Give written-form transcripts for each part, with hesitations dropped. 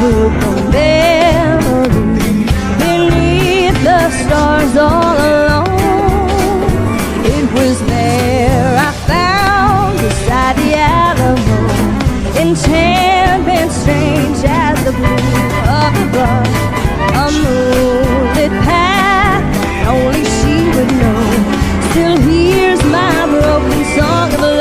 from memory beneath the stars all alone. It was there I found beside the Alamo, enchantment strange as the blue of a brush, a moonlit path that only she would know. Still hears my broken song of love.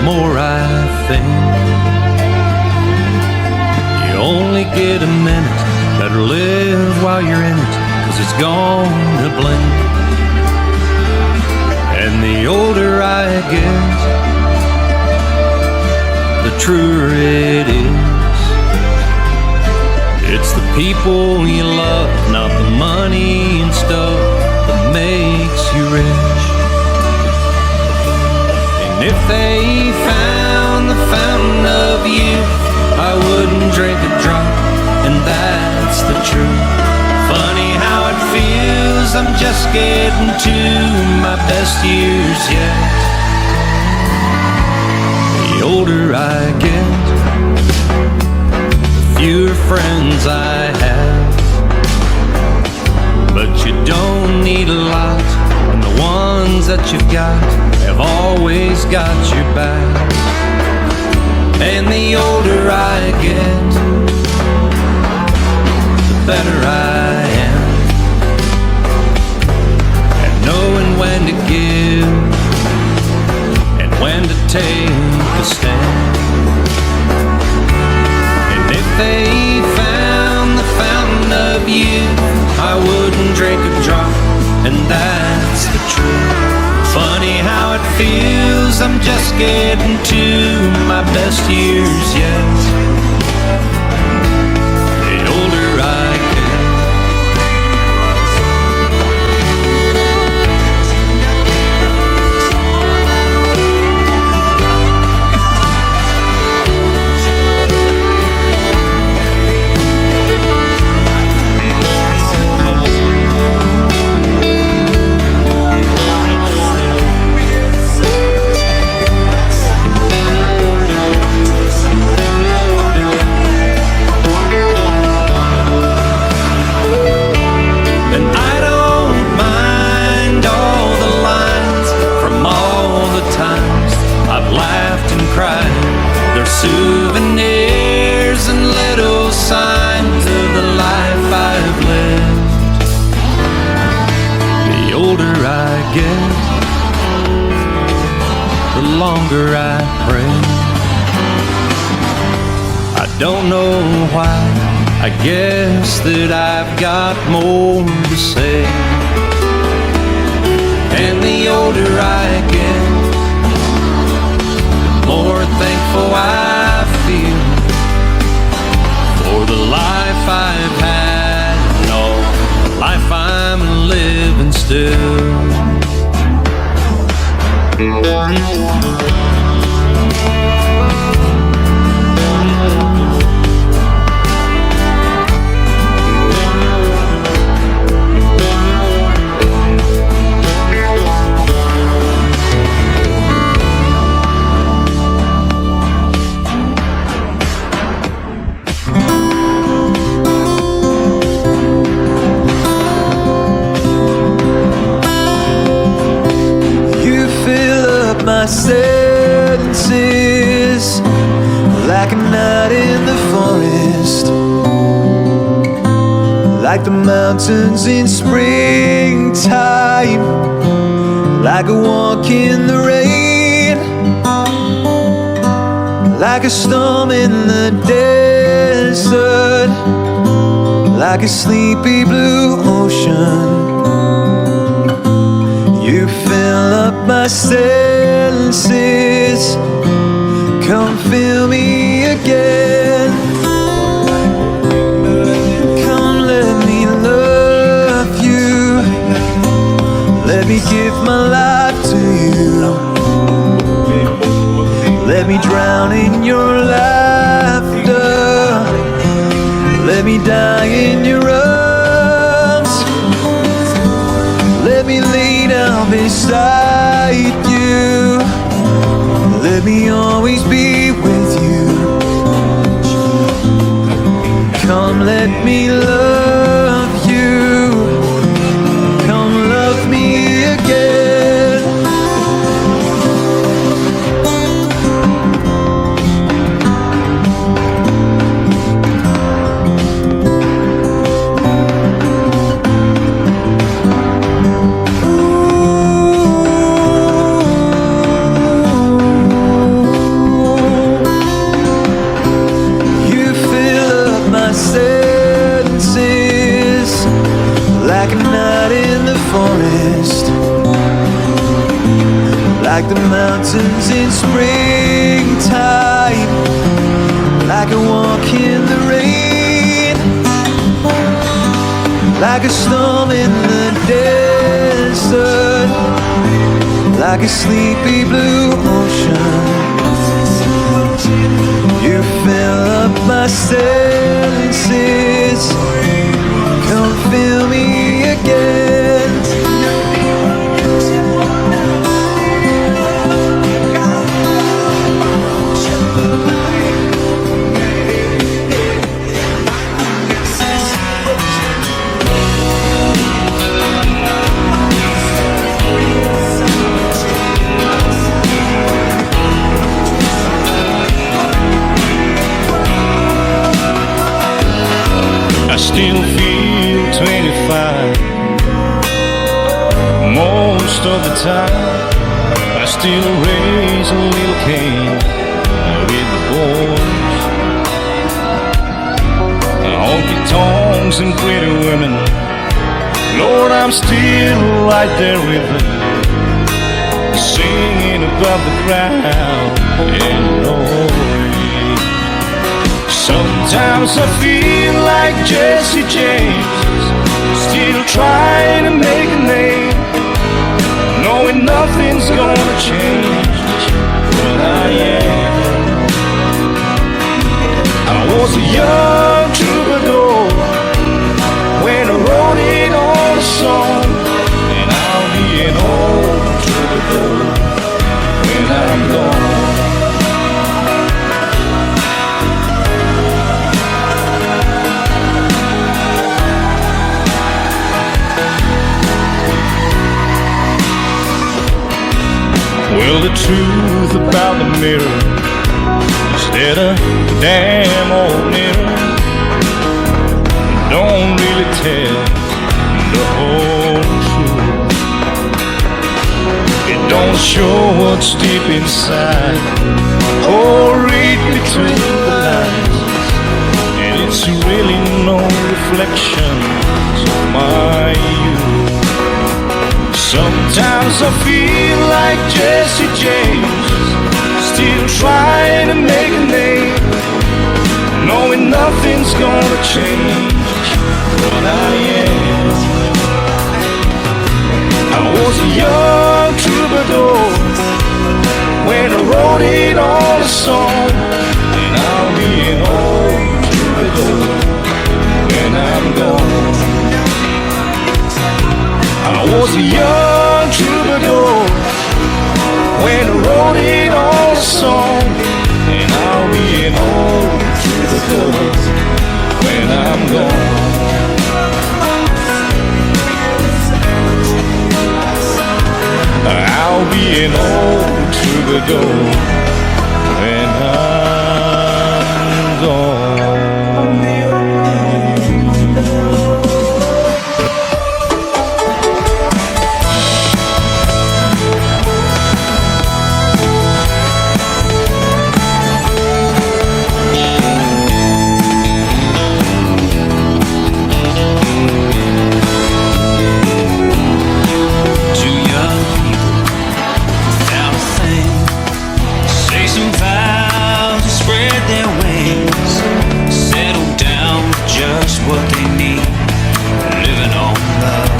More I think you only get a minute. Better live while you're in it, 'cause it's gonna blink. And the older I get, the truer it is. It's the people you love, not the money and stuff that makes you rich. If they found the fountain of youth, I wouldn't drink a drop, and that's the truth. Funny how it feels, I'm just getting to my best years yet. The older I get, the fewer friends I have. But you don't need a lot, and the ones that you've got have always got your back. And the older I get, the better I am at knowing when to give and when to take a stand. And if they found the fountain of youth, I wouldn't drink a drop, and that's the truth. Funny how it feels, I'm just getting to my best years yet. The older I get. Souvenirs and little signs of the life I've lived. The older I get, the longer I pray. I don't know why, I guess that I've got more to say. And the older I get, the more thankful I feel for the life still. My senses like a night in the forest, like the mountains in springtime, like a walk in the rain, like a storm in the desert, like a sleepy blue ocean. You fill up my senses, come fill me again. Come let me love you, let me give my life to you. Let me drown in your laughter, let me die in your arms. Let me lay down beside you, let me always be with you. Come let me love you, come love me again. Like the mountains in springtime, like a walk in the rain, like a storm in the desert, like a sleepy blue ocean. You fill up my senses, come fill me again. I still feel 25 most of the time. I still raise a little Cain with the boys. Honky tonks and pretty women, Lord, I'm still right there with them, singing above the crowd in glory. Sometimes I feel like Jesse James, still trying to make a name, knowing nothing's gonna change what I am. I was a young troubadour when I wrote it on a song, and I'll be an old troubadour when I'm gone. Well, the truth about the mirror is that a damn old mirror don't really tell the whole truth. It don't show what's deep inside or read between the lines, and it's really no reflection of my youth. Sometimes I feel like Jesse James, still trying to make a name, knowing nothing's gonna change what I am. I was a young troubadour when I wrote it all a song, and I'll be an old troubadour when I'm gone. I was a young troubadour when I wrote it all a song, and I'll be an old troubadour when I'm gone. I'll be an old troubadour when I'm gone. What they need, living on love.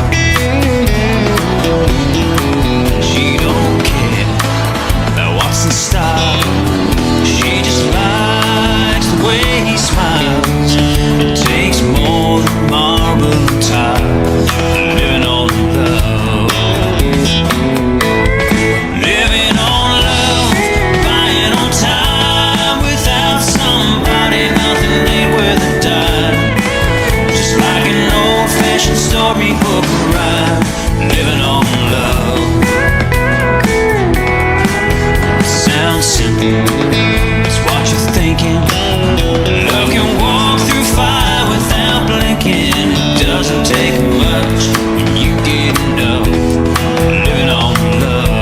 She don't care about what's in style. She just likes the way he smiles. It takes more than marble and tile, living on love. Living on love, buying on time. Without somebody, nothing ain't worth a dime. Like an old-fashioned storybook rhyme, living on love. It sounds simple, it's what you're thinking. Love can walk through fire without blinking. It doesn't take much when you get enough, living on love.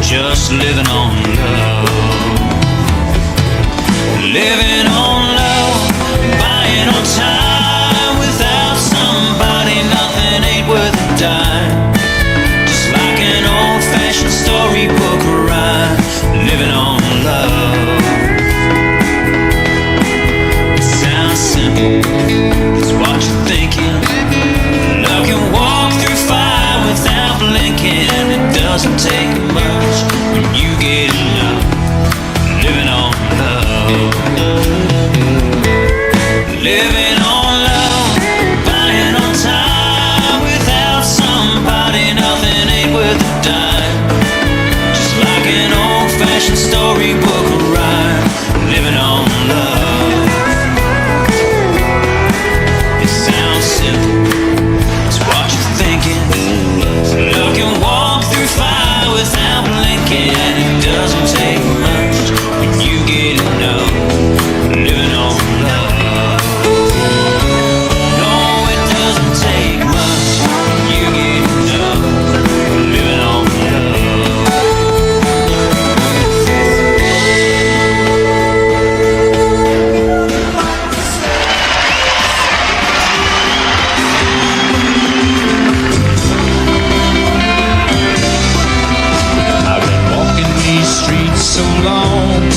Just living on love. Living on love, buying on time. Without somebody, nothing ain't worth a dime. Just like an old-fashioned storybook rhyme, living on love. It sounds simple, it's what you're thinking. Love can walk through fire without blinking. It doesn't take much when you get enough, living on love. Living on love, buying on time. Without somebody, nothing ain't worth a dime. Just like an old-fashioned storybook rhyme, living on love. It sounds simple, it's what you're thinking. Love can walk through fire without blinking. It doesn't take much when you get enough, living on love. No, it doesn't take much when you get enough, living on love. I've been walking these streets so long,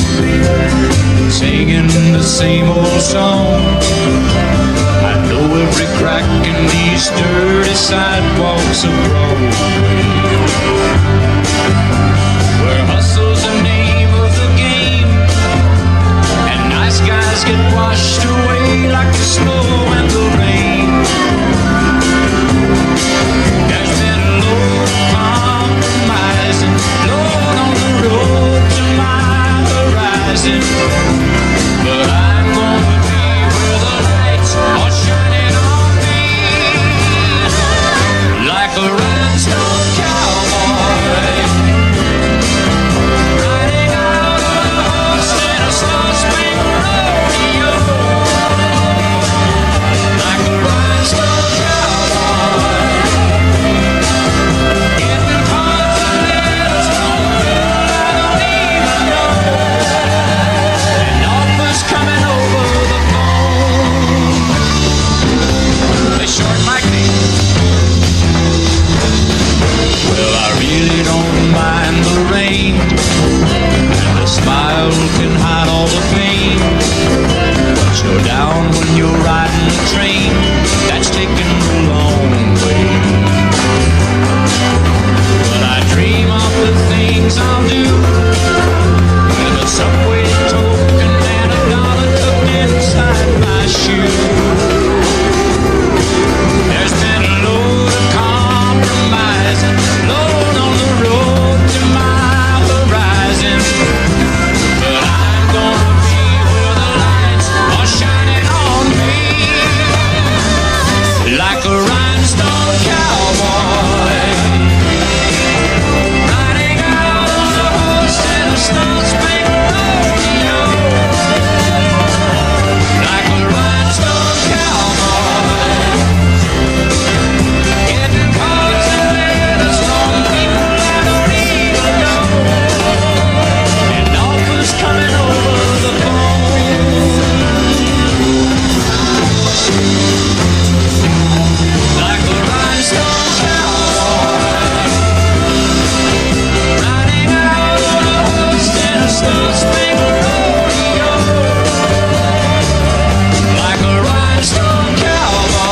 singing the same old song. I know every crack in these dirty sidewalks of Broadway, where hustle's the name of the game, and nice guys get washed away like the snow and the rain. slow down when you're riding the train that's taking the long way. But I dream of the things I'll do with a subway token and $1 tucked inside my shoe. There's been a load of compromising, load on the road to my horizon. But I'm gonna be where the lights are shining on me, like a rhinestone cowboy, riding out on a horse in a snow-spangled rodeo. Like a rhinestone cowboy, getting cards and letters from people I don't even know, and offers coming over the phone. Like a rhinestone cowboy, riding out on a horse in a snow-spangled rodeo. Like a rhinestone cowboy.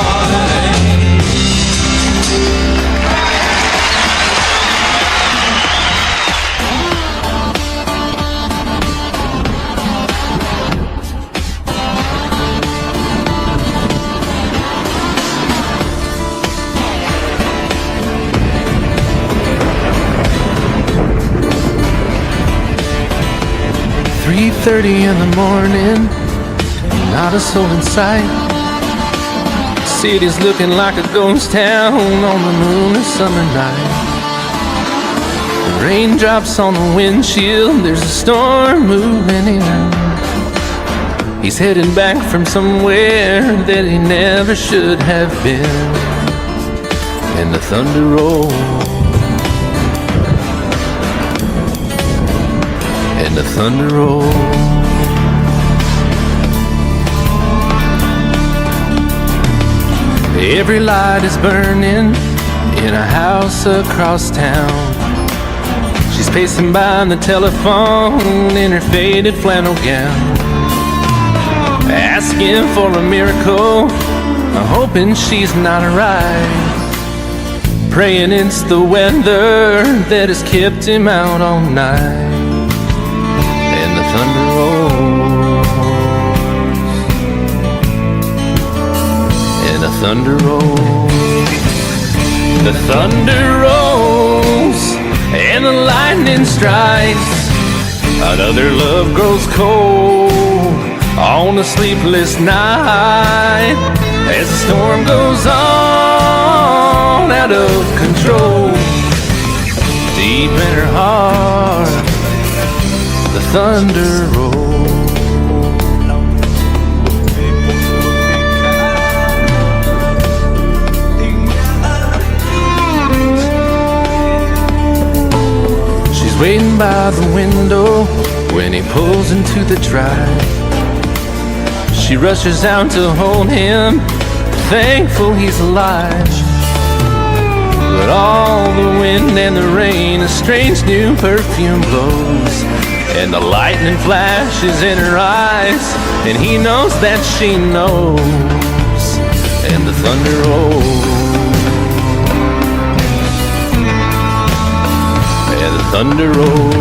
3:30 in the morning, not a soul in sight. City's looking like a ghost town on the moonless summer night. Raindrops on the windshield, there's a storm moving in. He's heading back from somewhere that he never should have been. And the thunder rolls, and the thunder rolls. Every light is burning in a house across town. She's pacing by the telephone in her faded flannel gown, asking for a miracle, hoping she's not alright, praying it's the weather that has kept him out all night. And the thunder rolls, and the thunder rolls. The thunder rolls, and the lightning strikes. Another love grows cold on a sleepless night, as the storm goes on out of control. Deep in her heart, the thunder rolls. She's waiting by the window when he pulls into the drive. She rushes out to hold him, thankful he's alive. But all the wind and the rain, a strange new perfume blows, and the lightning flashes in her eyes, and he knows that she knows. And the thunder rolls, and the thunder rolls.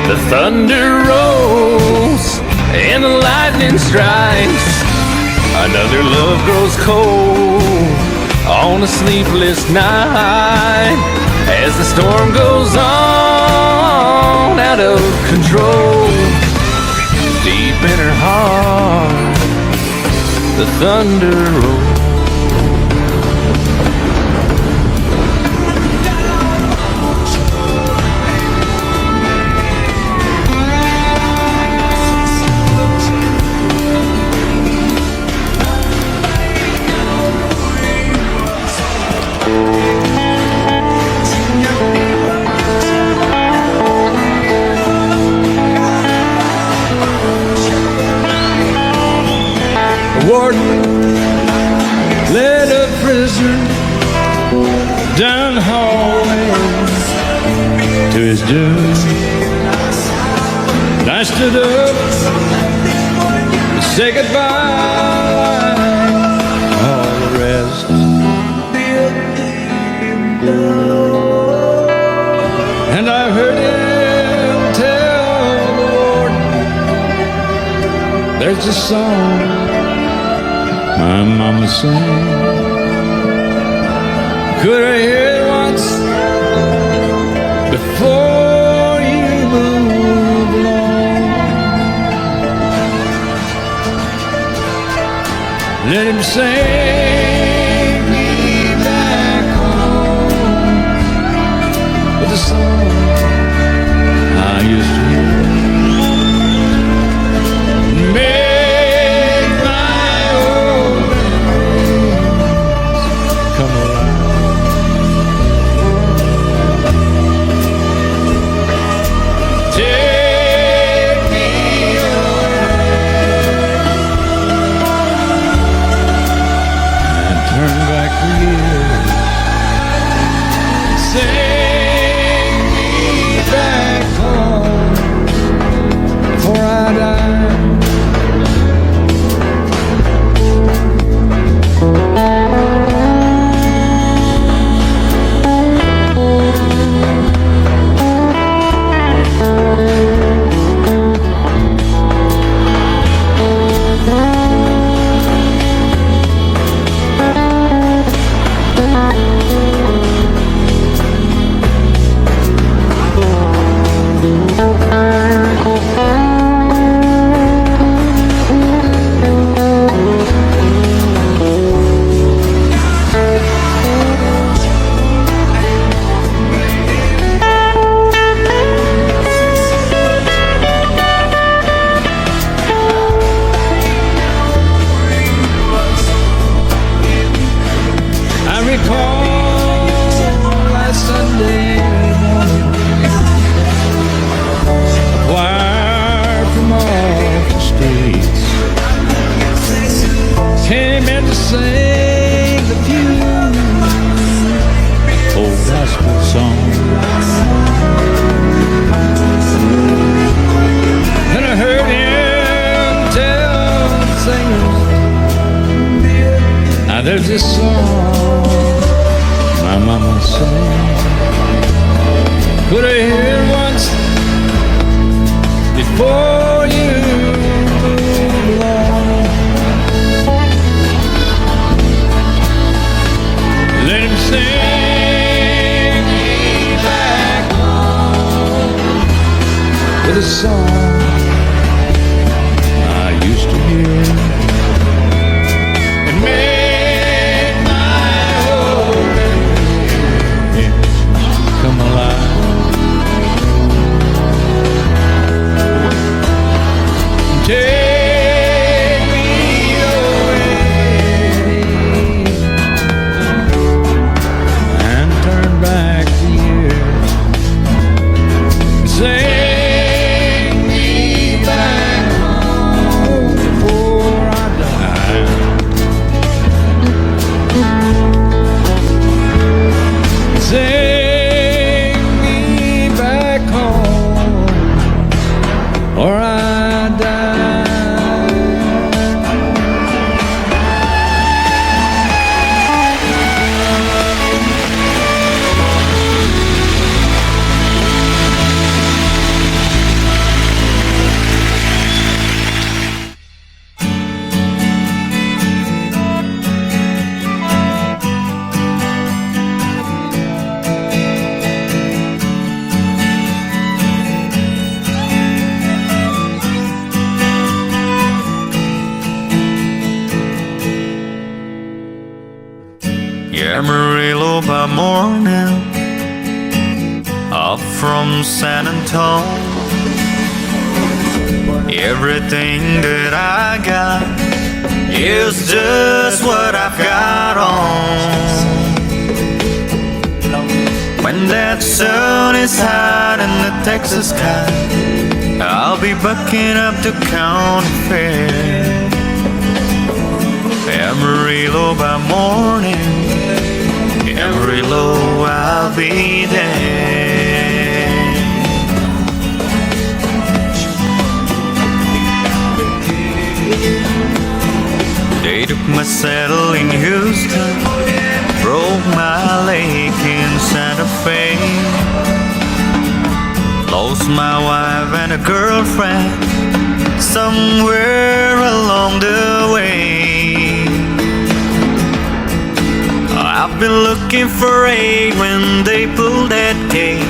The thunder rolls, and the lightning strikes. Another love grows cold on a sleepless night, as the storm goes on out of control. Deep in her heart, the thunder rolls. Warden led a prisoner down the hallway to his doom. stood up to say goodbye like all the rest. And I heard him tell the Lord, there's a song my mama sang. Could I hear it once before you move along? Let him sing me back home with a song I used to hear. Make my old memories come alive. Take me away and turn back the years. Sing me back home before I die. I recall last Sunday morning, a choir from off the streets came in to sing the few old gospel songs. And I heard him tell the singers, now there's this song my mama sang. Could I hear it once before you move along? Let him sing me back home with a song I used to hear. And make my old memories come alive. Take me away and turn back the years. Sing me back home before I die. Sing me back home or I die. Amarillo by morning, up from San Antonio. Everything that I got is just what I've got on. When that sun is hot in the Texas sky, I'll be bucking up to County Fair. Amarillo by morning, Amarillo, I'll be there. my saddle in Houston, broke my leg in Santa Fe, lost my wife and a girlfriend somewhere along the way. I've been looking for aid when they pull that gate,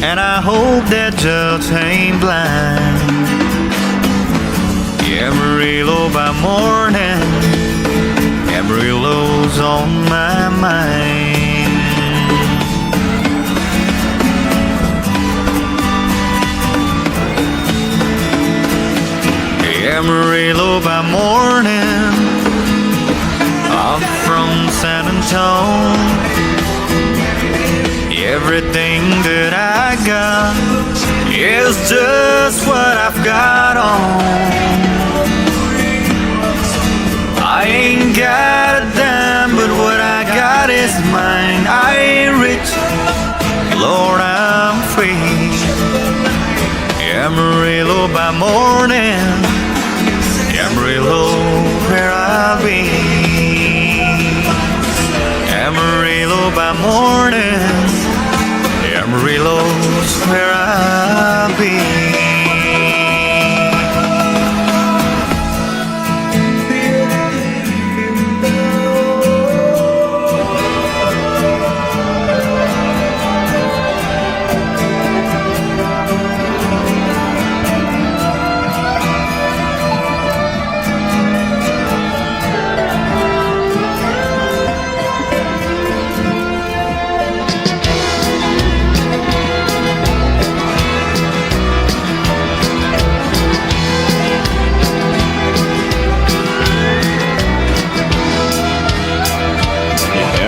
and I hope that judge ain't blind. Amarillo by morning, Amarillo's on my mind. Amarillo by morning, I'm from San Antonio. Everything that I got is just what I've got on. I ain't got a dime, but what I got is mine. I ain't rich, Lord, I'm free. Amarillo by morning, Amarillo where I'll be. Amarillo by morning, Amarillo's where I'll be.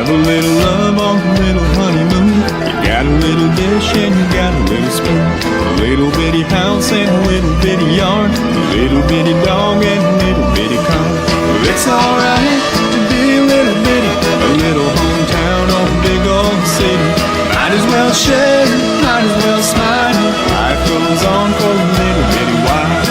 A little love on a little honeymoon. You got a little dish and you got a little spoon. A little bitty house and a little bitty yard. A little bitty dog and a little bitty car. Well, it's alright to be a little bitty. A little hometown or a big old city. Might as well share, might as well smile. Life goes on for a little bitty while.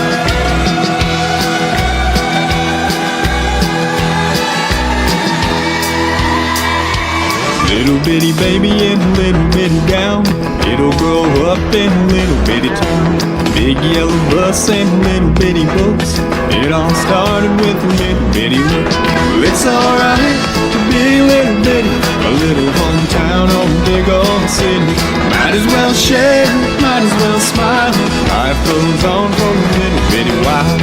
Little bitty baby in a little bitty gown. It'll grow up in a little bitty town. Big yellow bus and little bitty books. It all started with a little bitty look. Well, it's alright to be a little bitty. A little hometown or a big old city. Might as well share, might as well smile. Life goes on for a little bitty while.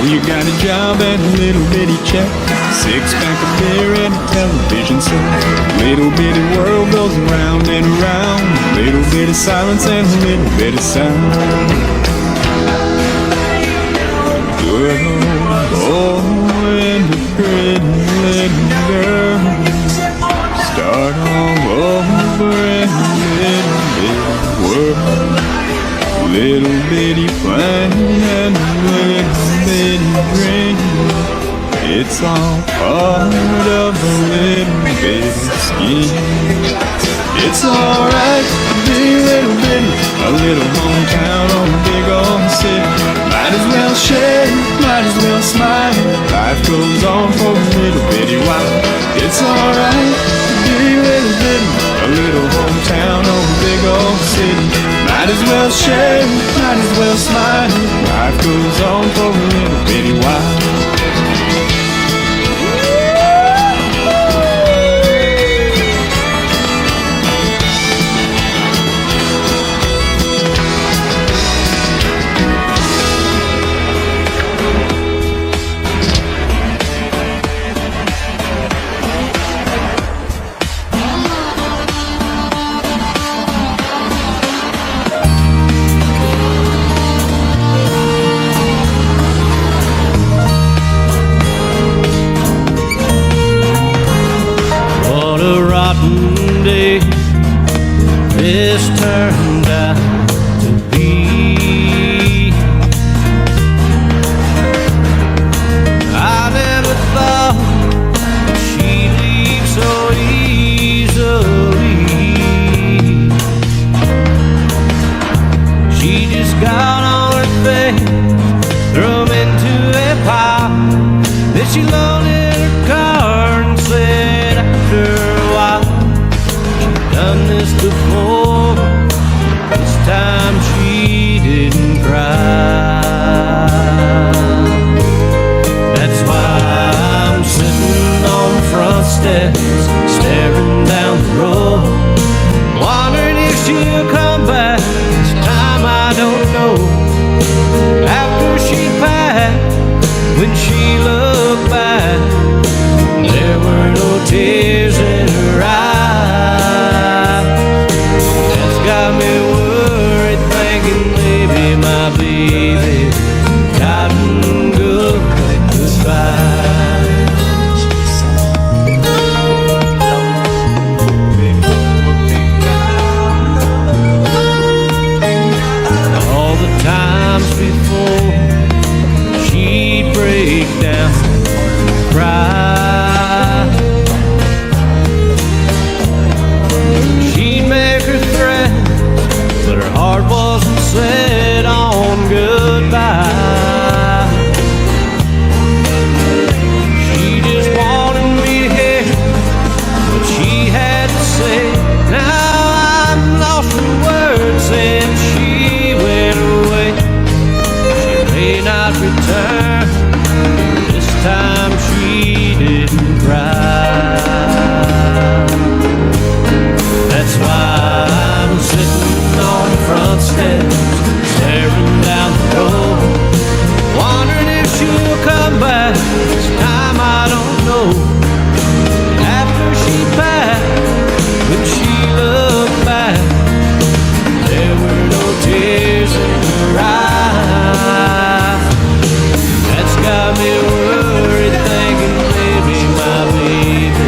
You got a job and a little bitty check, 6-pack of beer and a television set. Little bitty world goes around and around. Little bit of silence and a little bit of sound. Good old boy and a pretty little girl start all over in a little bitty world. Little bitty plan and a little bitty dream. It's all part of a little bitty scheme. It's alright to be a little bitty. A little hometown or a big old city. Might as well share, might as well smile. Life goes on for a little bitty while. It's alright to be a little bitty. A little hometown or a big old city. Might as well share, might as well smile. Life goes on for a little bitty while. she loaded her car and said after a while, she'd done this before, this time she didn't cry. That's why I'm sitting on the front steps, staring down the road, wondering if she'll come back. This time I don't know. After she passed, when she looked back, there were no tears in her eyes. That's got me worried, thinking maybe my baby gotten good goodbye. All the times before she'd break down, cry. She'd make her threats, but her heart wasn't set on goodbye. She just wanted me to hear what she had to say. Now I'm lost for words since she went away. She may not return, this time she didn't cry. That's why I'm sitting on the front steps, staring down the road, wondering if she'll come back. This time I don't know. After she passed, when she looked back, there were no tears in her eyes. That's got me worried, thinking maybe my baby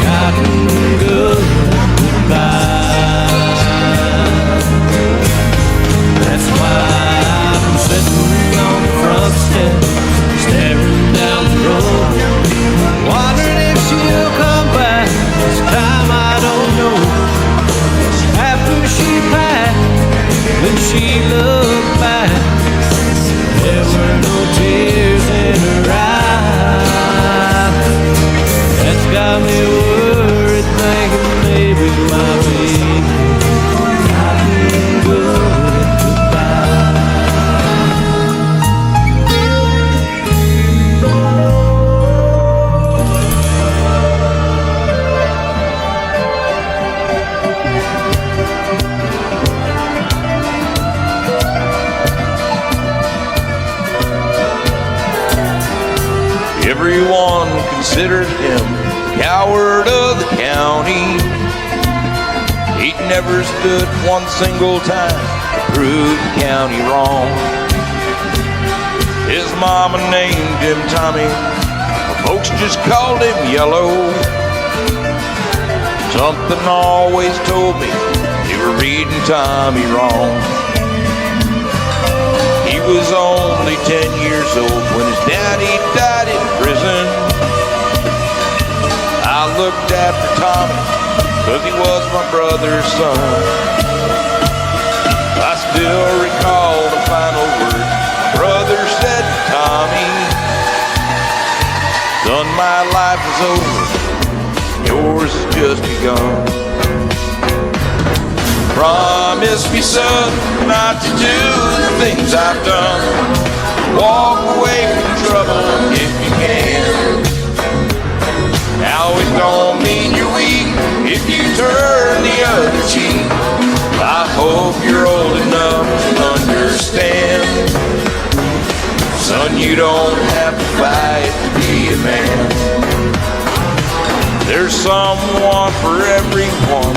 gotten good goodbye. That's why I'm sitting on the front steps, staring down the road, wondering if she'll come back. This time I don't know. After she passed, when she looked back, there were no tears in her eyes. That's got me worried, thinking maybe my baby gotten good goodbye. Everyone considered him coward of the county. He never stood one single time to prove the county wrong. His mama named him Tommy, but folks just called him Yellow. Something always told me they were reading Tommy wrong. He was only 10 years old when his daddy died in prison. I looked after Tommy, 'cause he was my brother's son. I still recall the final words my brother said to Tommy: "Son, my life is over, yours has just begun. Promise me, son, not to do the things I've done. Walk away from trouble if you can. Now it don't mean you're weak if you turn the other cheek. I hope you're old enough to understand. Son, you don't have to fight to be a man. There's someone for everyone.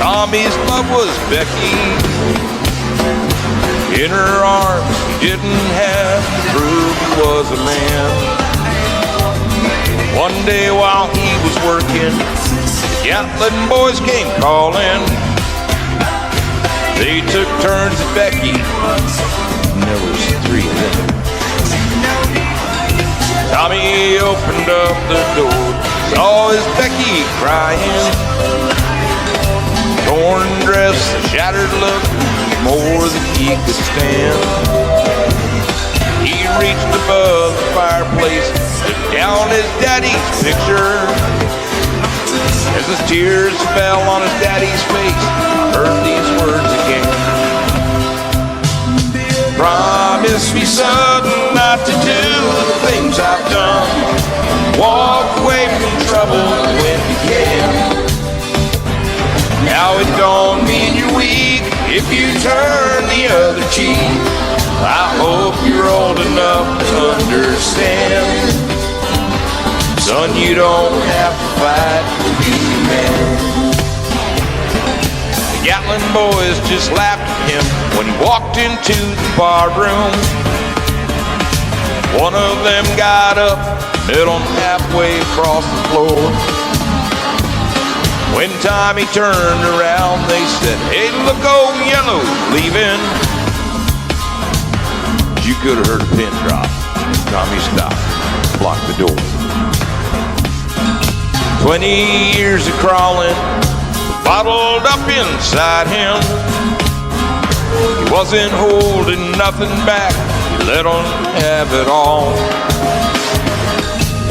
Tommy's love was Becky. In her arms, he didn't have to prove he was a man. One day while he was working, the Gatlin boys came calling. They took turns at Becky, and there was 3 of them. Tommy opened up the door, saw his Becky crying. Torn dress, a shattered look, more than he could stand. He reached above the fireplace, took down his daddy's picture. As his tears fell on his daddy's face, I heard these words again. Promise me, son, not to do the things I've done. Walk away from trouble when you can. Now it don't mean you're weak if you turn the other cheek. I hope you're old enough to understand. Son, you don't have to fight to be a man. The Gatlin boys just laughed at him when he walked into the bar room. One of them got up, met him halfway across the floor. When Tommy turned around, they said, "Hey, look, old Yellow leaving." You could have heard a pin drop. Tommy stopped, blocked the door. 20 years of crawling, bottled up inside him. He wasn't holding nothing back, he let him have it all.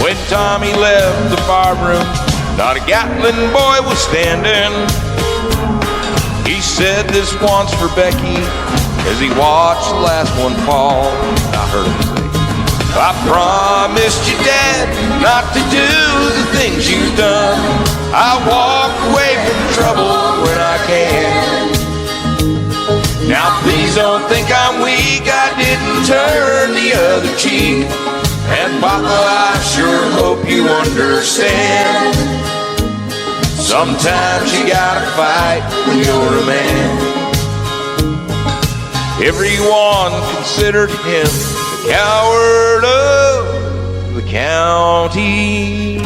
When Tommy left the bar room, not a Gatlin boy was standing. He said this once for Becky as he watched the last one fall. I heard him say, "I promised you, Dad, not to do the things you've done. I walk away from trouble when I can. Now please don't think I'm weak, I didn't turn the other cheek. And Papa, I sure hope you understand. Sometimes you gotta fight when you're a man." Everyone considered him the coward of the county.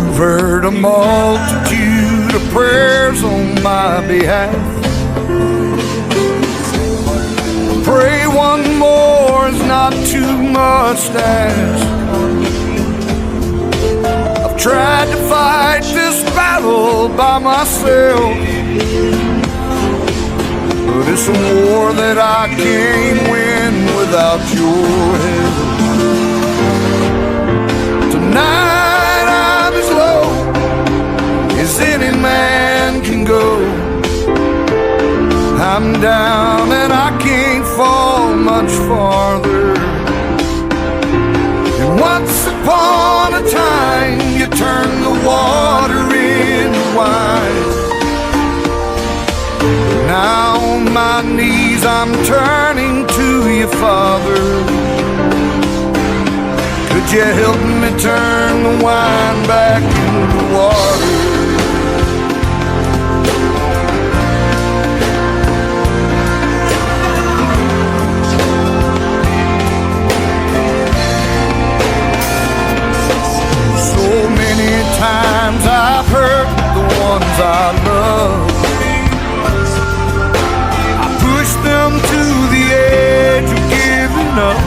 You've heard a multitude of prayers on my behalf. Pray one more is not too much to ask. I've tried to fight this battle by myself, but it's a war that I can't win without your help. Tonight I'm as low as any man can go. I'm down and I can't fall much farther. And once upon a time you turned the water into wine. Now on my knees I'm turning to you, Father. Could you help me turn the wine back into water? Times I've hurt the ones I love. I pushed them to the edge of giving up.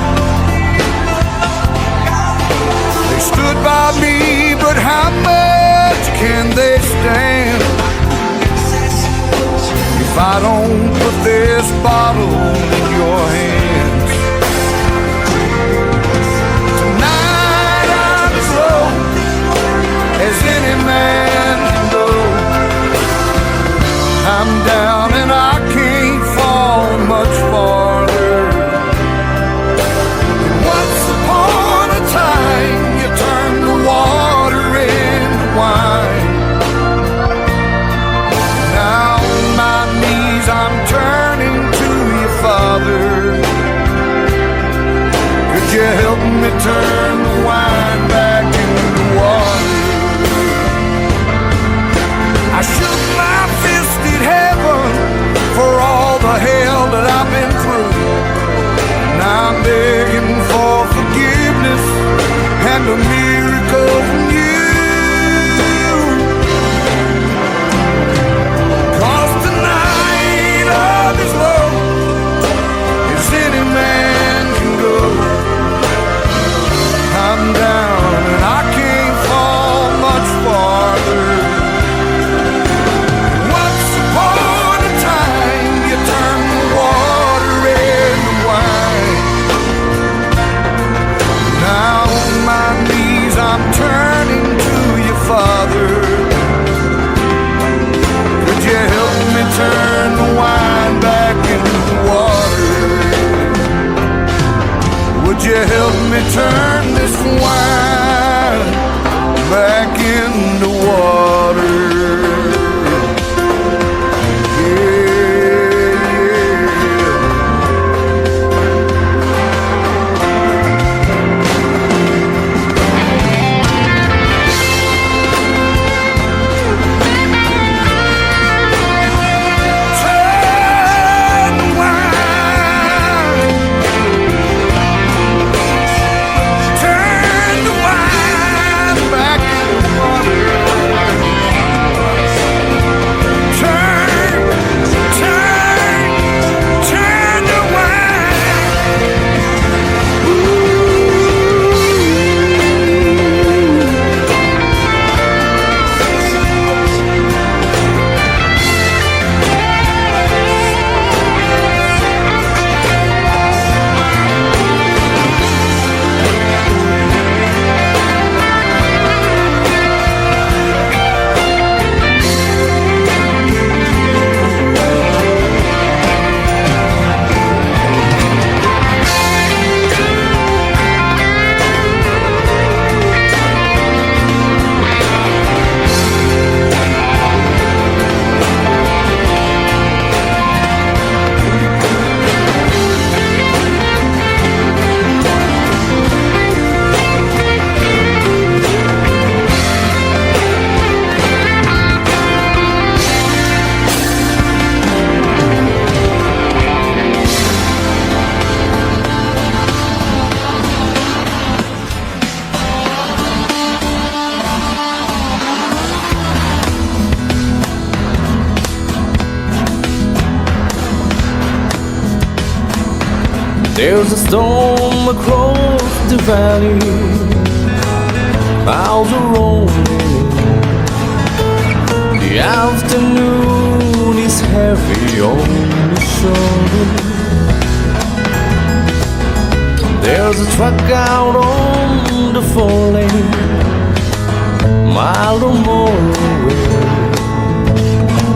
They stood by me, but how much can they stand if I don't put this bottle in your hands? Tonight I'm as low as any man can go. I'm down and I can't fall much farther. And once upon a time you turned the water into wine. Now on my knees I'm turning to you, Father. Could you help me turn the wine back into water? I shook my fist at heaven for all the hell that I've been through. And I'm begging for forgiveness and a miracle from you. 'Cause tonight I'm as low as any man would you help me turn this wine back into water? There's a storm across the valley, clouds are rolling. The afternoon is heavy on the shoulder. There's a truck out on the 4-lane, mile or more away.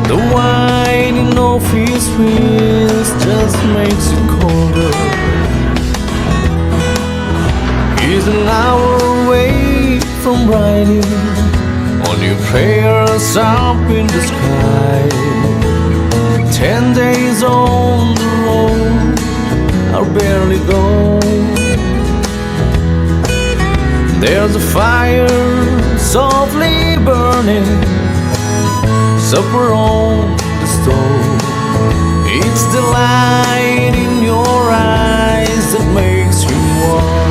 The whining of his wheels just makes it colder. He's an hour away from riding on your prayers up in the sky. 10 days on the road are barely gone. There's a fire softly burning, supper on the stove. It's the light in your eyes that makes you warm.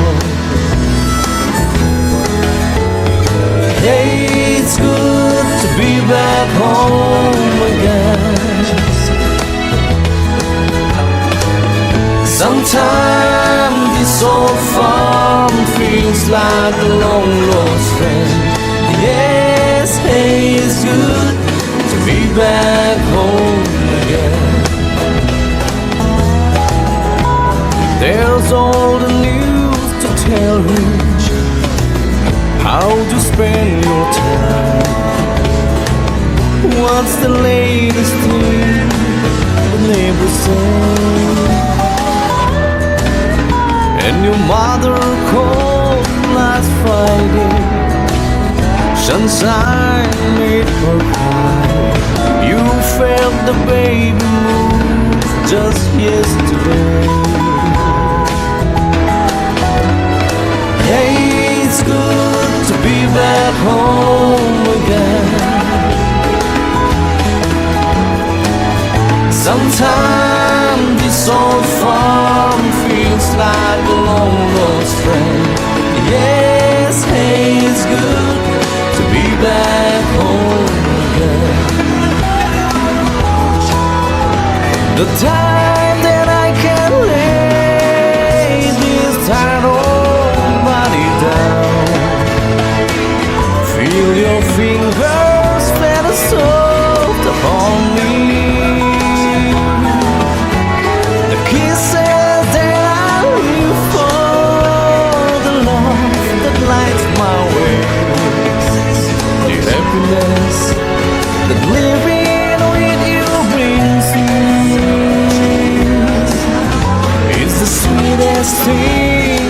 Hey, it's good to be back home again. Sometimes this old farm feels like a long lost friend. Yes, hey, it's good to be back home again. There's all the news to tell you, how to spend your time. What's the latest thing the neighbors say? And your mother called last Friday, sunshine made her cry. You felt the baby move just yesterday. Hey, it's good to be back home again. Sometimes this old farm feels like a long lost friend. Yes, hey, it's good to be back home again. The time that I can lay this tired old body down, feel your fingers flutter soft upon me. The kisses that I live for, the love that lights my way, the happiness that living with you brings me. It's the sweetest thing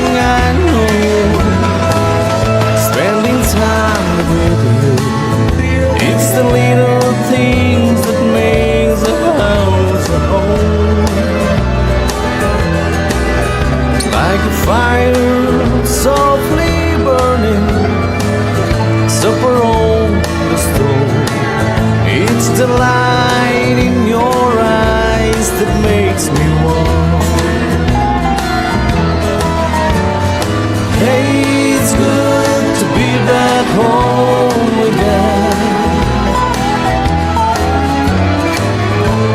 a light in your eyes that makes me warm. Hey, it's good to be back home again.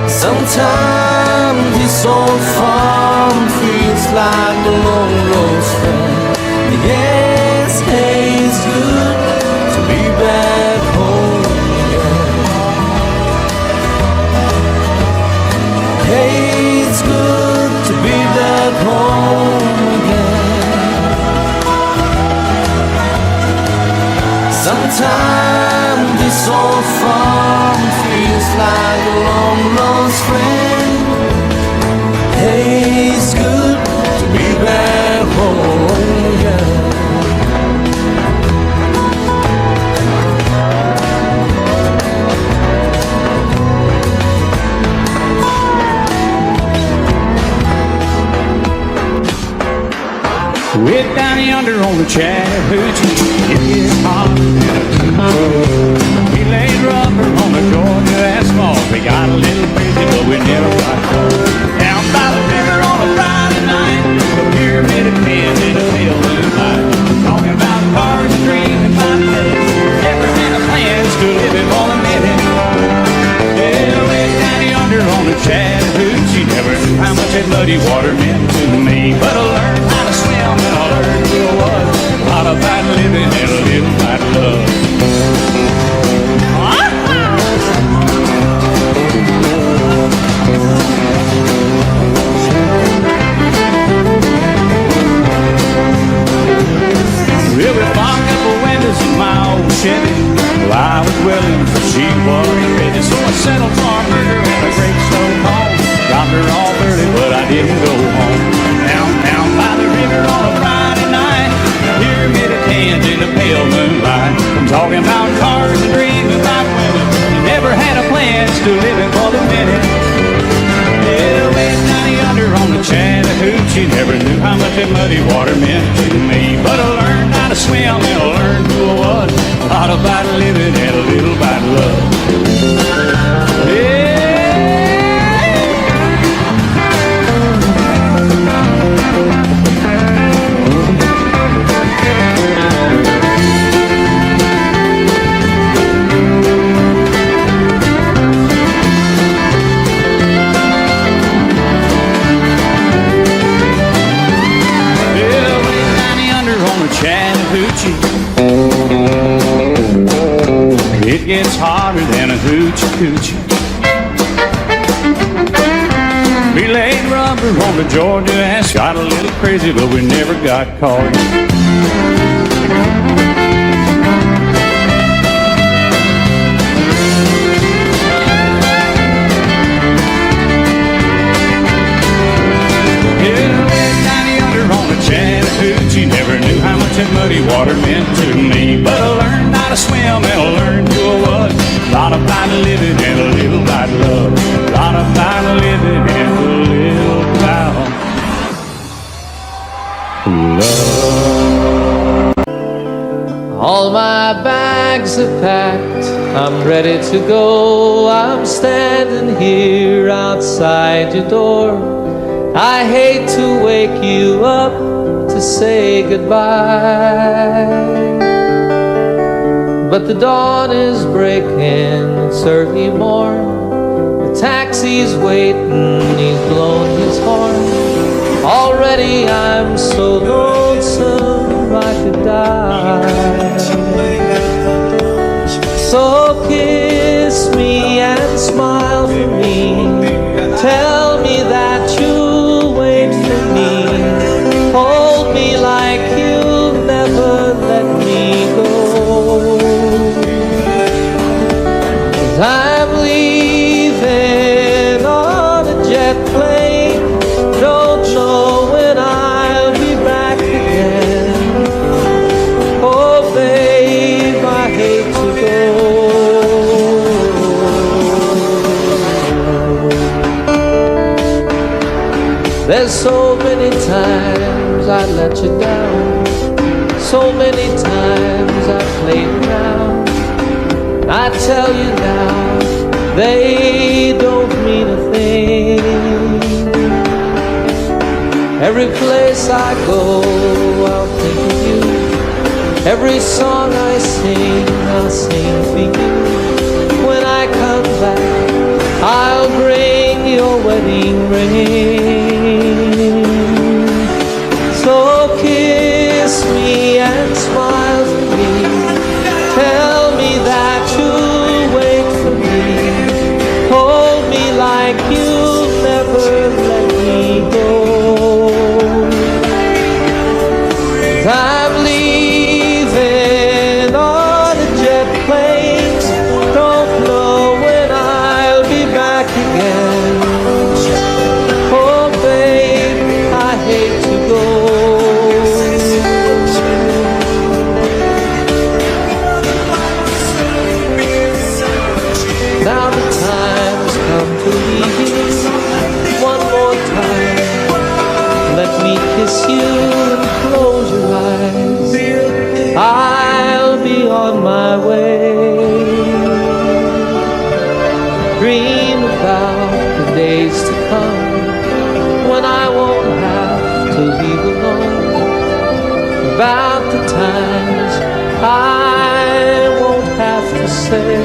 Sometimes this old farm feels like a long lost friend. Yes, hey, it's good to be back home again. Hey, it's good to be back home again. Sometimes this old farm feels like a long lost friend. Hey, it's good to be back home again. Way down yonder on the Chattahoochee, it gets hot in a road. We laid rubber on the Georgia asphalt. We got a little busy, but we never got caught. Down by the river on a Friday night, the pyramid of men in a pale moonlight. Talking about cars and dreams and fine things. Never had a plans to live it for a minute. Yeah, way down yonder on the Chattahoochee, never knew how much that muddy water meant to me. But I learned how to swim and I learned who I was. A lot about living and a little about love. Well, we fogged up the windows in my old Chevy. Well, I was willing, but she wasn't ready. So I settled for a burger and a great slow home. Dropped her off early, but I didn't go home. Down by the river on a Friday night, pyramid of cans in the pale moonlight. I'm talking about cars and dreaming about women. Never had a plan, still living for the minute. Yeah, way down yonder on the Chattahoochee, never knew how much that muddy water meant to me. But I learned how to swim and I learned who I was. A lot about living and a little about love. Yeah. Chattahoochee, it gets hotter than a hoochie coochie. We laid rubber on the Georgia ass, got a little crazy, but we never got caught. Chattahoochee, never knew how much that muddy water meant to me. But I learned how to swim and I learned who I was. A lot about living and a little about love. A lot about living and a little about love. All my bags are packed, I'm ready to go. I'm standing here outside your door. I hate to wake you up to say goodbye, but the dawn is breaking, it's early morn. The taxi's waiting, he's blown his horn. Already I'm so lonesome I could die. So kiss me and smile for me. Tell me that you'll wait for me. Hold me like you'll never let me go. 'Cause I'm leaving on a jet plane. Don't know when I'll be back again. Oh babe, I hate to go. There's so many times I let you down, so many times I played around. I tell you now, they don't mean a thing. Every place I go, I'll think of you. Every song I sing, I'll sing for you. When I come back, I'll bring your wedding ring. So kiss me and smile for me. Tell me that you'll wait for me. Hold me like you'll never let me go. I'm leaving on a jet plane. Don't know when I'll be back again. Oh babe, I hate to go. Now the time's come to leave you. One more time, let me kiss you and close your eyes. I'll be on my way. Dream about the days to come when I won't have to leave alone. About the times I won't have to say,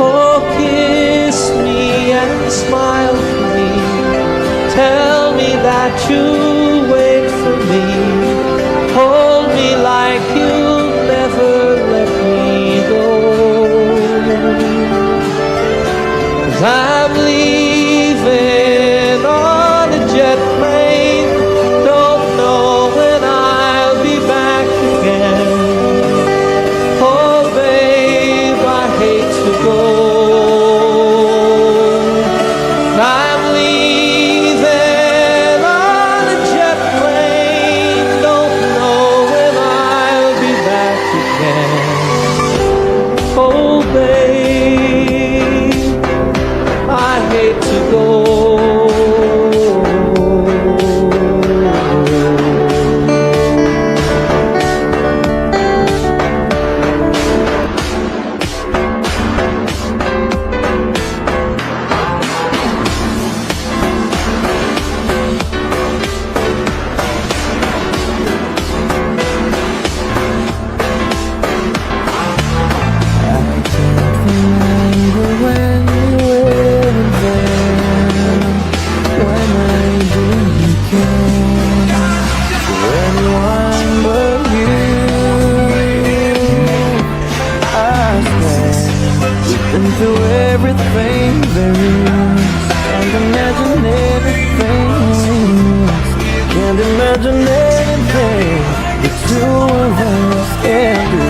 oh, kiss me and smile for me. Tell me that you'll wait for me. Hold me like you'll never let me go. 'Cause I'm leaving on a jet plane. Don't know when I'll be back again. Oh babe, I hate to go. I'm leaving on a jet plane. Don't know when I'll be back again. Oh babe, I hate to go. Into everything there is, can't imagine everything. Can't imagine anything the two of us can do.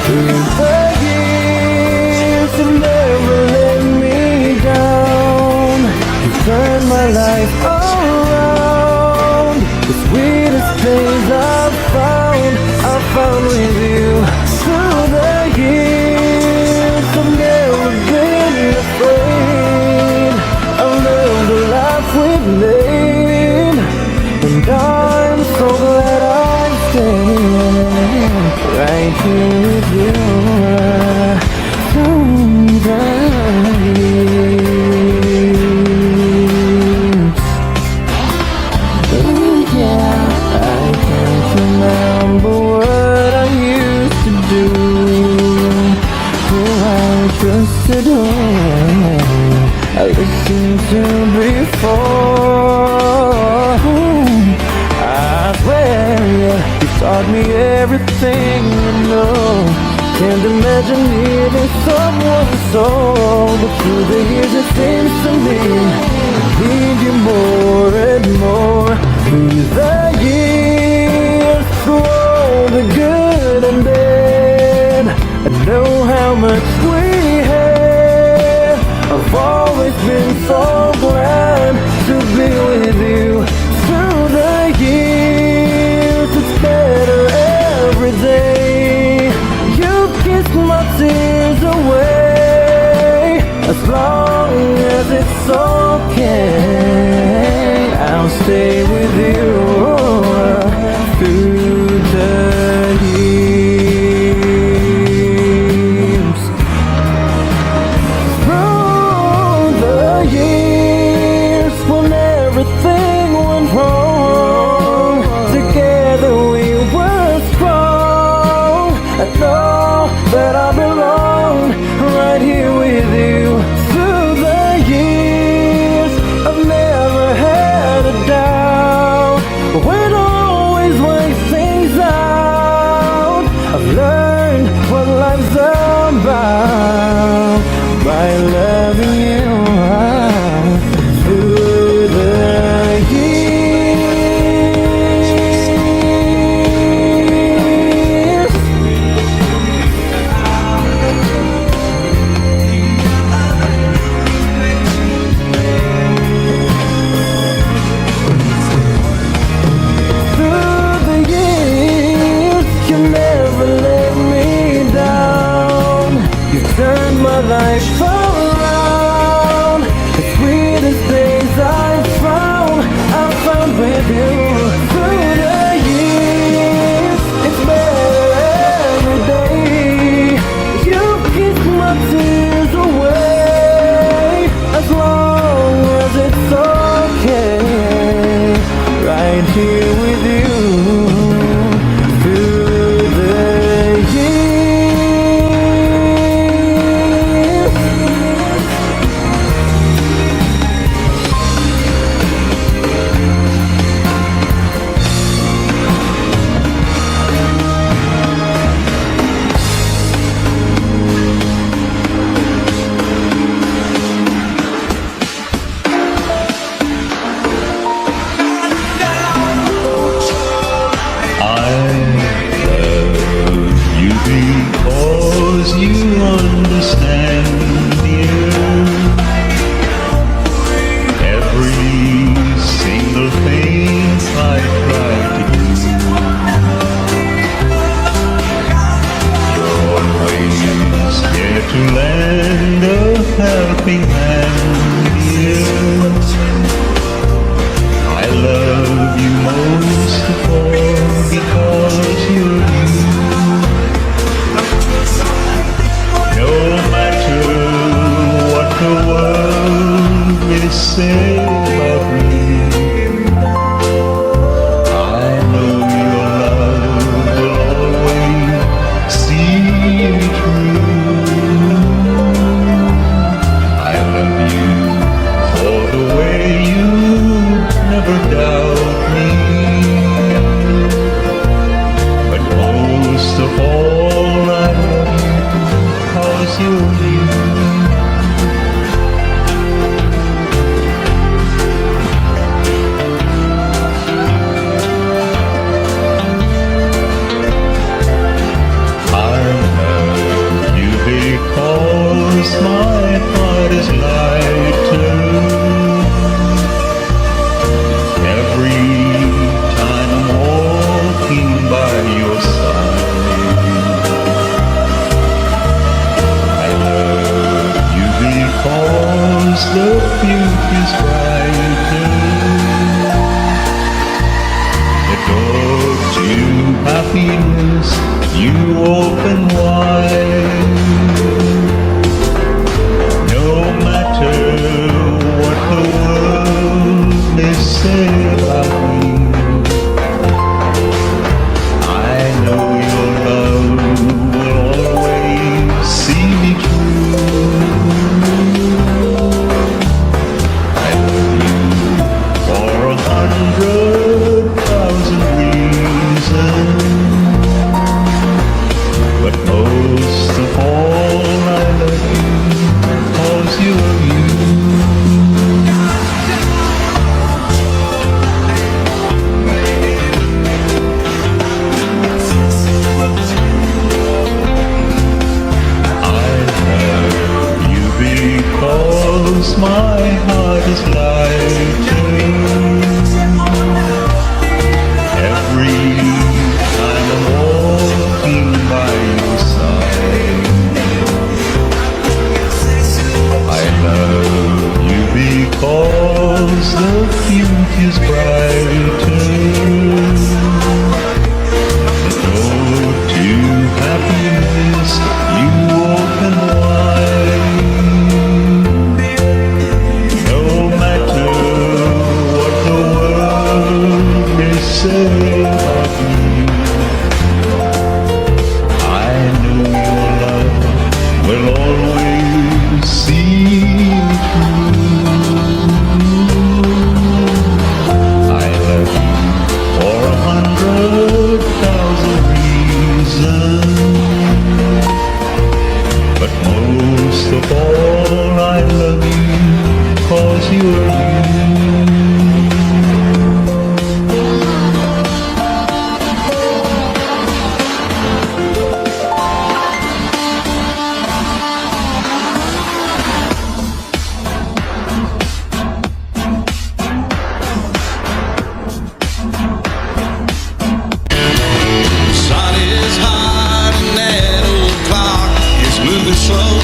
Through the years, you never let me down. You turned my life around. The sweetest things I've found with you. Through the years, I've never been afraid. I've learned the life we've made, and I'm so glad I'm staying right here with you. Through the years, ooh, yeah, I can't remember what I used to do. I trusted her, I listened to before. I swear, yeah, you taught me everything you know. Can't imagine needing someone so, but through the years it seems to me I need you more and more. Through the years, through all the good and bad, I know how much we had. I've always been so glad to be with you. Through the years, it's better every day. You kissed my tears away. As long as it's okay, I'll stay with you through the years. happiness you open wide. No matter what the world may say about me, I know your love will always see me through. I love you for 100,000 reasons, but most of all I love you 'cause you're you. I love you because my heart is lighter every time I'm walking by your side. I love you because the future's brighter. The door to happiness you open wide. No matter what the world may say about me, I know your love will always see me through. I love you for 100,000 reasons, but most of all I love you 'cause you're you. Sun is hot and that old clock is moving slow.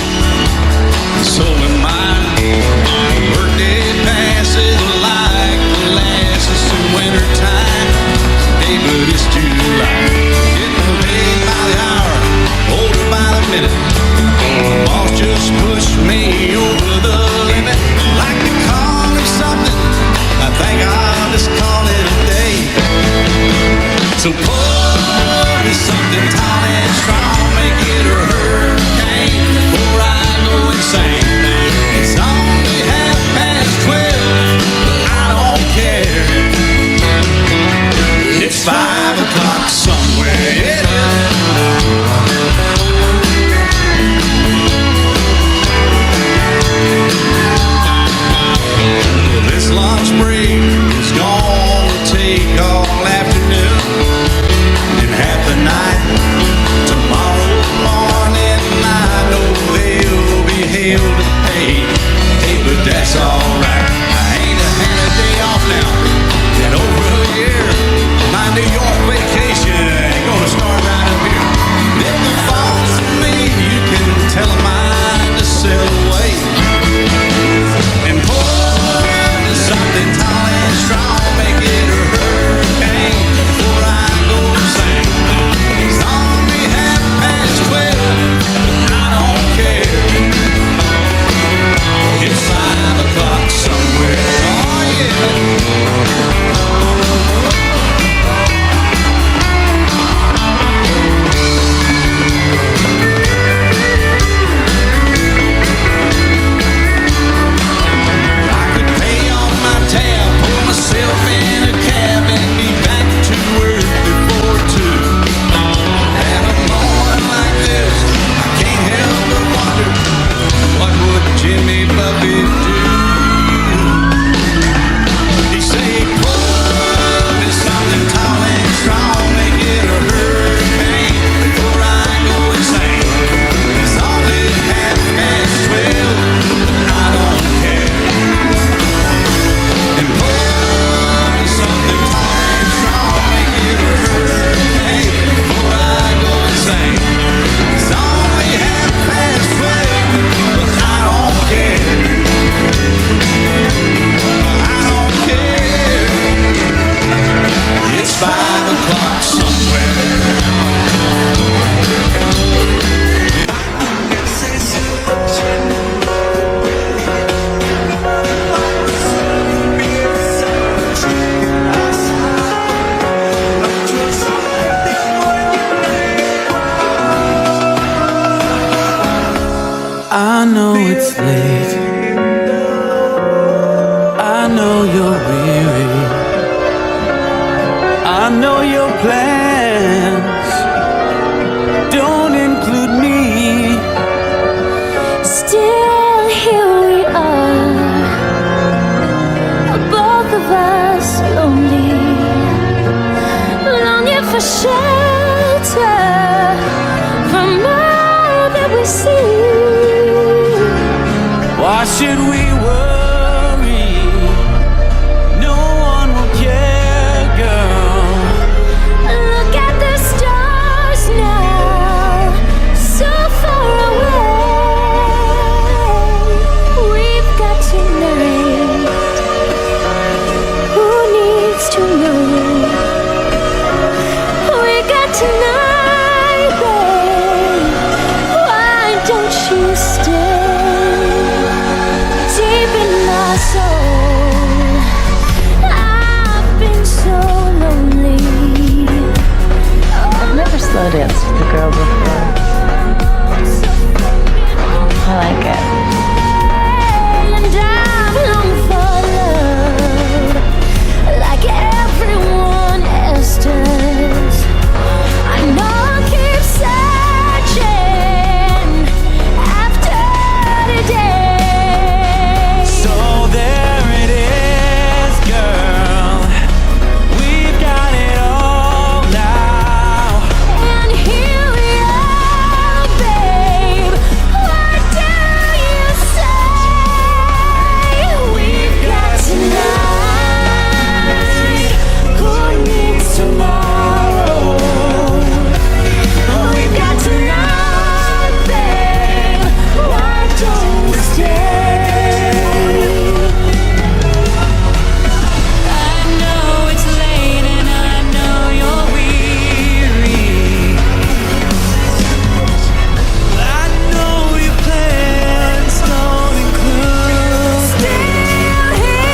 So am I. Workday passes like molasses in winter time. Hey, but it's July. Getting paid by the hour, older by the minute. Boss just pushed me over the limit. Like to call it something, I think I'll just call it a day. So pour me something tall and strong, make it a hurricane before I go insane. It's only 12:30, but I don't care. It's 5 o'clock somewhere, yeah. This lunch break is gonna take all afternoon. it's late. I know you're weary. I know your plans don't include me. Still here we are, both of us lonely, longing for shelter from all that we see. Why should we worry? No one will care, girl. Look at the stars now, so far away. We've got tonight. Who needs to know? We got tonight, babe. Why don't you stay deep in my soul? I've been so lonely. I've never slow danced with a girl before. I like it. And I'm long for love, like everyone else does. I know I'll keep searching after today. So there it is, girl. We've got it all now. And here we are, babe. What do you say? We've got tonight. Who needs tomorrow? We've got tonight, babe. Why don't we stay? I know it's late and I know you're weary. I know your plans don't include Still here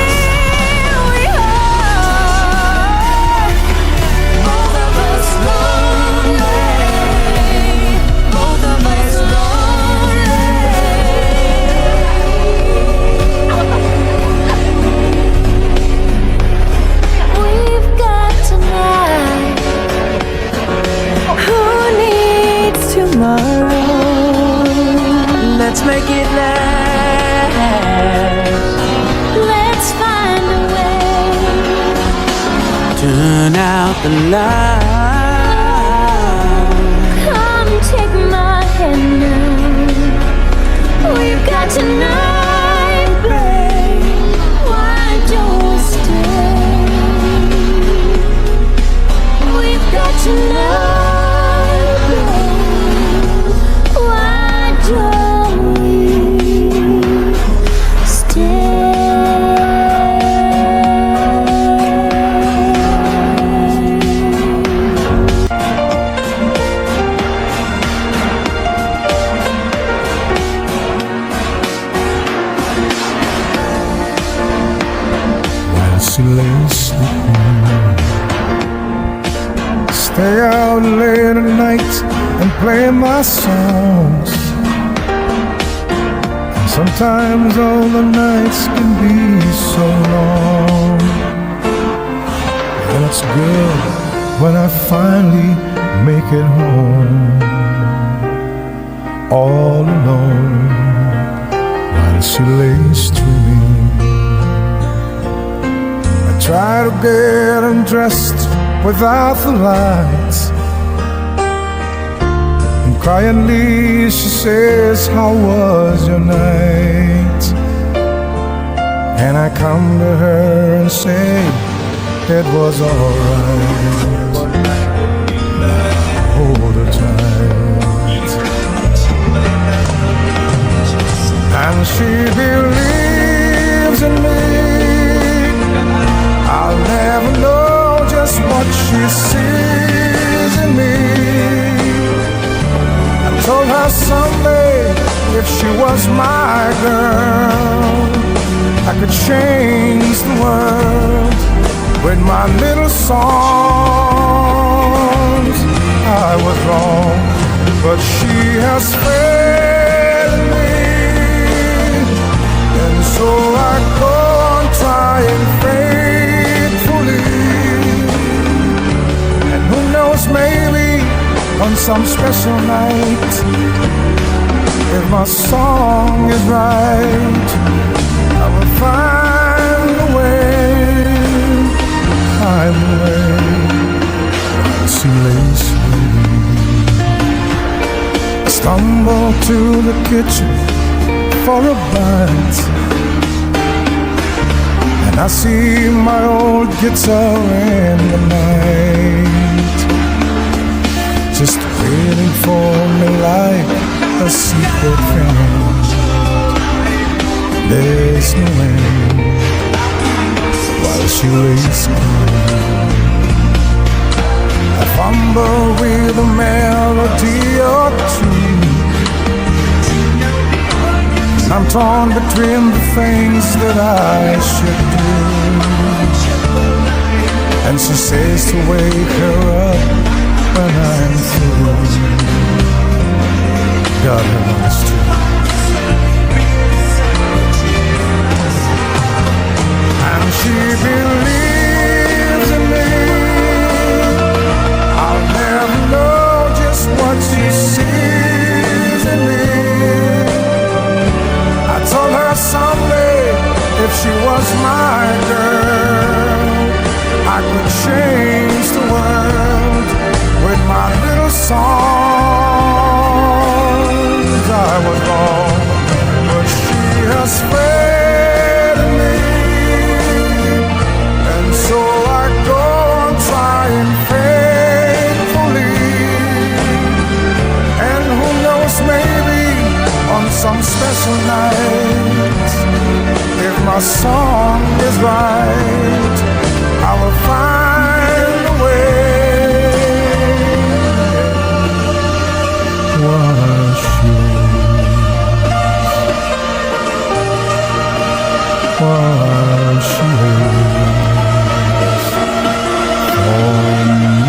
we are, both of us lonely, both of us lonely. We've got tonight. Who needs tomorrow? Let's make it last. Let's find a way. Turn out the light. Come take my hand now. We've got tonight, babe. Why don't we stay? We've got tonight, babe. Why don't we While she lay sleeping, stay out late at night and play my songs. And sometimes all the nights can be so long. And it's good when I finally make it home, all alone, while she lays dreaming. I try to get undressed without the lights, and quietly she says, how was your night? And I come to her and say, it was alright. Hold her tight. And she believes in me. I'll never know just what she sees in me. I told her someday, if she was my girl, I could change the world with my little songs. I was wrong, but she has failed me. so I go on trying faithfully. And who knows, maybe on some special night, if my song is right, I will find a way, find a way. She lays I stumble to the kitchen for a bite, and I see my old guitar in the night, just waiting for me like a secret friend. There's no end while she lays I fumble with a melody or two. I'm torn between the things that I should do. And she says to wake her up when I'm through. God knows too. And she believes in me. I'll never know just what she sees in me. I told her someday if she was my girl, I could change the world with my little songs. I was wrong, but she has faith in me, and so I go on trying faithfully. And who knows, maybe on some special night, if my song is right, I will find a way. Wash your wash your for me.